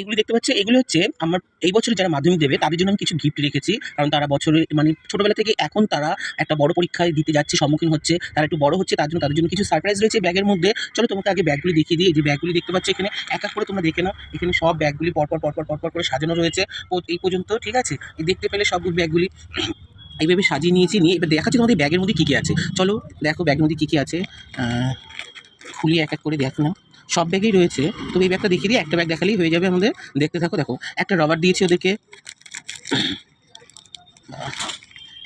এগুলো দেখতে পাচ্ছ, এগুলো হচ্ছে আমার এই বছরে যারা মাধ্যমিক দেবে তাদের জন্য আমি কিছু গিফট রেখেছি। কারণ তারা বছরে মানে ছোটবেলা থেকে এখন তারা একটা বড় পরীক্ষায় দিতে যাচ্ছে, সম্মুখীন হচ্ছে, তারা একটু বড় হচ্ছে, তাদের জন্য কিছু সারপ্রাইজ রয়েছে ব্যাগের মধ্যে। চলো তোমাকে আগে ব্যাগগুলি দেখিয়ে দিই। এই যে ব্যাগগুলি দেখতে পাচ্ছ এখানে এক এক করে তোমরা দেখে নাও। এখানে সব ব্যাগগুলি পরপর করে সাজানো রয়েছে এই পর্যন্ত, ঠিক আছে? এই দেখতে পেলে সব ব্যাগগুলি এইভাবে সাজিয়ে নিয়েছি। নিয়ে এবার দেখাচ্ছি তোমাদের ব্যাগের মধ্যে কী কী আছে। চলো দেখো ব্যাগের মধ্যে কী কী আছে, খুলিয়ে এক এক করে দেখো না। সব ব্যাগেই রয়েছে, তবে এই ব্যাগটা দেখিয়ে দিই, একটা ব্যাগ দেখালেই হয়ে যাবে আমাদের। দেখতে থাকো। দেখো একটা রবার দিয়েছি ওদেরকে,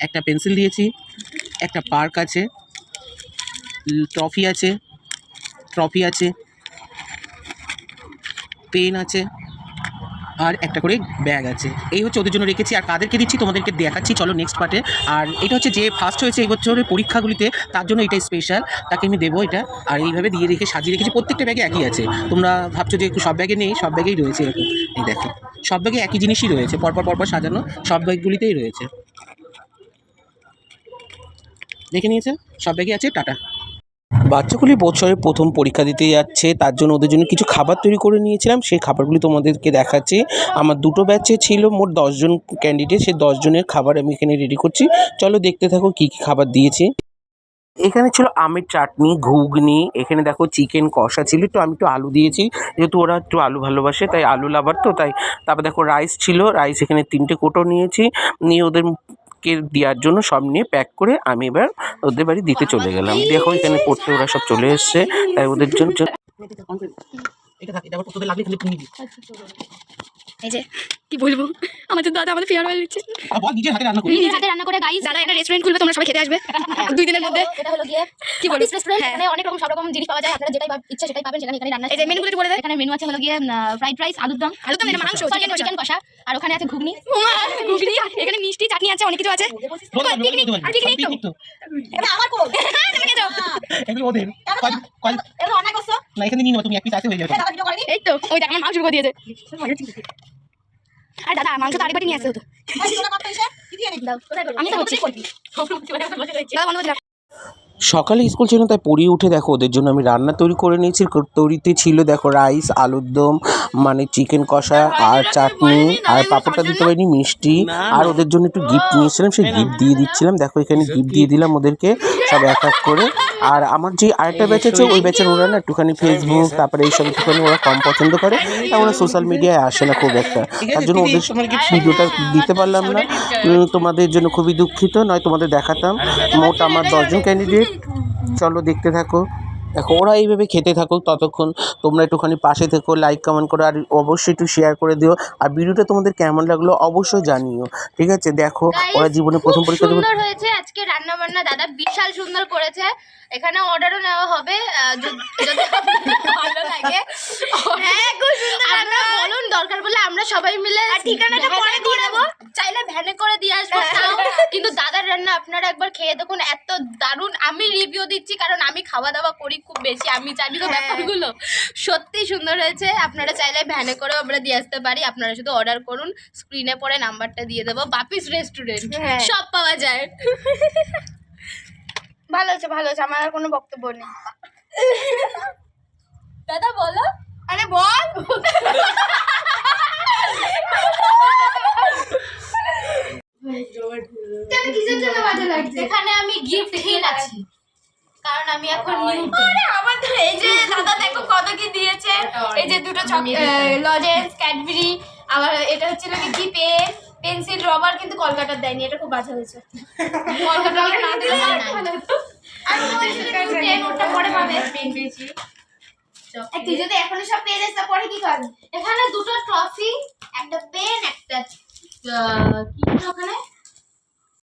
একটা পেন্সিল দিয়েছি, একটা পার্ক আছে, ট্রফি আছে, পেন আছে, আর একটা করে ব্যাগ আছে। এই হচ্ছে ওদের জন্য রেখেছি। আর কাদেরকে দিচ্ছি তোমাদেরকে দেখাচ্ছি, চলো নেক্সট পার্টে। আর এটা হচ্ছে যে ফার্স্ট হয়েছে এই বছরের পরীক্ষাগুলিতে, তার জন্য এটা স্পেশাল, তাকে আমি দেবো এটা। আর এইভাবে দিয়ে রেখে সাজিয়ে রেখেছি। প্রত্যেকটা ব্যাগে একই আছে। তোমরা ভাবছো যে সব ব্যাগে নেই, সব ব্যাগেই রয়েছে এরকম। এই দেখো সব ব্যাগে একই জিনিসই রয়েছে, পরপর সাজানো সব ব্যাগগুলিতেই রয়েছে। দেখে নিয়েছে, সব ব্যাগে আছে। টাটা। বাচ্চাগুলি বছরের প্রথম পরীক্ষা দিতে যাচ্ছে, তার জন্য ওদের জন্য কিছু খাবার তৈরি করে নিয়েছিলাম। সেই খাবারগুলি তোমাদেরকে দেখাচ্ছি। আমার দুটো ব্যাচে ছিল মোট 10 জন ক্যান্ডিডেট, সেই 10 জনের খাবার আমি এখানে রেডি করছি। চলো দেখতে থাকো কী কী খাবার দিয়েছি। এখানে ছিল আমের চাটনি, ঘুগনি, এখানে দেখো চিকেন কষা ছিল, আমি একটু আলু দিয়েছি যেহেতু ওরা একটু আলু ভালোবাসে, তাই আলু লাভার তো তাই। তারপর দেখো রাইস ছিল, রাইস এখানে 3টে কোটো নিয়েছি, নিয়ে ওদেরকে দেওয়ার জন্য সব নিয়ে প্যাক করে আমি এবার ওদের বাড়ি দিতে চলে গেলাম। দেখো এখানে পড়তে ওরা সব চলে এসছে, তাই ওদের জন্য এই যে কি বলবো, আমাদের দাদা আমাদের ফেয়ারওয়েল দিচ্ছে। নিজের হাতে রান্না নিজের হাতে রান্না করে গাইস, দাদা একটা রেস্টুরেন্ট খুলবে, তোমরা সবাই খেতে আসবে 2 দিনের মধ্যে। এটা হলো গিয়ে কি বলবো রেস্টুরেন্ট, এখানে অনেক রকম সব রকম জিনিস পাওয়া যায়, আপনারা যেটাই ইচ্ছা সেটাই পাবেন সেখানে। এখানে রান্না, এই যে মেনুগুলো একটু বলে দেন। এখানে মেনু আছে হলো গিয়ে ফ্রাইড রাইস, আলুর দম এটা মাংস, চিকেন কষা, আর ওখানে আছে ঘুগনি, এখানে মিষ্টি চাটনি আছে, অনেক কিছু আছে। পিকনিক আর পিকনিক তো এটা আমার কোল তুমি কে যাও এগুলো ওদের এটা অনেক করছো না, এখানে নিয়ে নাও তুমি, এক পিস আছে হয়ে যাবে। এই তো ওই দেখ আমার মাংস করে দিয়েছে। আর দাদা মাংস তো আরেকবারই নিয়ে আসতে হতো। আমি তো বলছি সকালে স্কুল ছিল, তাই পড়িয়ে উঠে দেখো ওদের জন্য আমি রান্না তৈরি করে নিয়েছি। তৈরিতে ছিল দেখো রাইস, আলুর দম, মানে চিকেন কষা, আর চাটনি, আর পাঁপড়টা দিতে পারিনি, মিষ্টি, আর ওদের জন্য একটু গিফট নিয়েছিলাম, সেই গিফট দিয়ে দিচ্ছিলাম। দেখো এখানে গিফট দিয়ে দিলাম ওদেরকে সব এক এক করে। আর আমার যে আরেকটা ব্যাচ আছে ওই ব্যাচের ওরা না একটুখানি ফেসবুক তারপরে এইসব একটুখানি ওরা কম পছন্দ করে, তাই ওরা সোশ্যাল মিডিয়ায় আসে না খুব একটা, তার জন্য ওদের ভিডিওটা দিতে পারলাম না। তোমাদের জন্য খুবই দুঃখিত, নয় তোমাদের দেখাতাম। মোট আমার 10 জন ক্যান্ডিডেট। চলো দেখতে থাকো। দেখো ওরা এইভাবে খেতে থাকুক, ততক্ষণ তোমরা একটুখানি পাশে থেকো, লাইক কমেন্ট করো, আর অবশ্যই একটু শেয়ার করে দিও। আর ভিডিওটা তোমাদের কেমন লাগলো অবশ্যই জানিও, ঠিক আছে? দেখো ওরা জীবনে প্রথম পরীক্ষা দেবে। সুন্দর হয়েছে আজকে রান্না বান্না, দাদা বিশাল সুন্দর করেছে। এখানে অর্ডারও নেওয়া হবে যদি ভালো লাগে। হ্যাঁ খুব সুন্দর রান্না, বলুন দরকার বলে আমরা সবাই মিলে ঠিকানাটা পরে দিয়ে দেবো, চাইলে ভ্যানে করে দিয়ে আসবো তাও। কিন্তু দাদার রান্না আপনারা একবার খেয়ে দেখুন, এত দারুণ। আমি রিভিউ দিচ্ছি কারণ আমি খাওয়া দাওয়া করি খুব বেশি, আমি জানি তো ব্যাপারগুলো। সত্যি সুন্দর হয়েছে। আপনারা চাইলে ভ্যানে করেও আমরা দিয়ে আসতে পারি, আপনারা শুধু অর্ডার করুন, স্ক্রিনে পরে নাম্বারটা দিয়ে দেবো। বাপিস রেস্টুরেন্ট সব পাওয়া যায়। ভালো আছে আমার আর কোনো বক্তব্য নেই। দাদা বলো। আরে বল। এখানে আমি গিফটহীন আছি কারণ আমি এখন আমার তো এই যে দাদা দেখো কত কি দিয়েছে, এই যে দুটো লজেন্স, ক্যাডবেরি, আবার এটা হচ্ছে নাকি কি পেন্সিল, রবার, কিন্তু কলকাতার দেয়নি, এটা খুব বাজে হয়েছে। কলকাতা না দিলে ভালো হতো। আমি পেন ওটা পরে পাবে, পেন পেয়েছি। তুই যদি এখন সব পেয়ে যাস পরে কি করবি? এখানে দুটো ট্রফি, একটা পেন, একটা কি